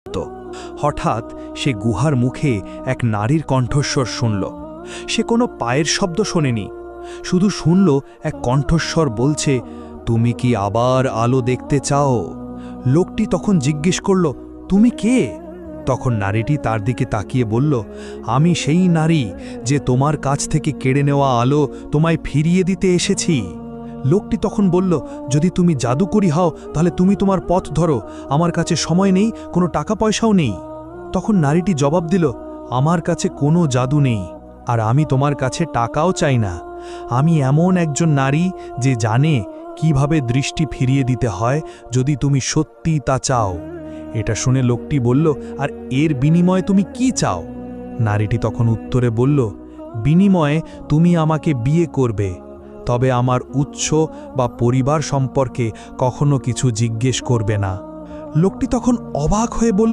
তো হঠাৎ সে গুহার মুখে এক নারীর কণ্ঠস্বর শুনল। সে কোনো পায়ের শব্দ শোনেনি, শুধু শুনল এক কণ্ঠস্বর বলছে, তুমি কি আবার আলো দেখতে চাও? লোকটি তখন জিজ্ঞেস করল, তুমি কে? তখন নারীটি তার দিকে তাকিয়ে বলল, আমি সেই নারী যে তোমার কাছ থেকে কেড়ে নেওয়া আলো তোমায় ফিরিয়ে দিতে এসেছি। লোকটি তখন বলল, যদি তুমি জাদুকরী হও তাহলে তুমি তোমার পথ ধরো, আমার কাছে সময় নেই, কোনো টাকা পয়সাও নেই। তখন নারীটি জবাব দিল, আমার কাছে কোনো জাদু নেই, আর আমি তোমার কাছে টাকাও চাই না। আমি এমন একজন নারী যে জানে কিভাবে দৃষ্টি ফিরিয়ে দিতে হয় যদি তুমি সত্যি তা চাও। এটা শুনে লোকটি বলল, আর এর বিনিময়ে তুমি কি চাও? নারীটি তখন উত্তরে বলল, বিনিময়ে তুমি আমাকে বিয়ে করবে, তবে আমার উৎস বা পরিবার সম্পর্কে কখনো কিছু জিজ্ঞেস করবে না। লোকটি তখন অবাক হয়ে বলল,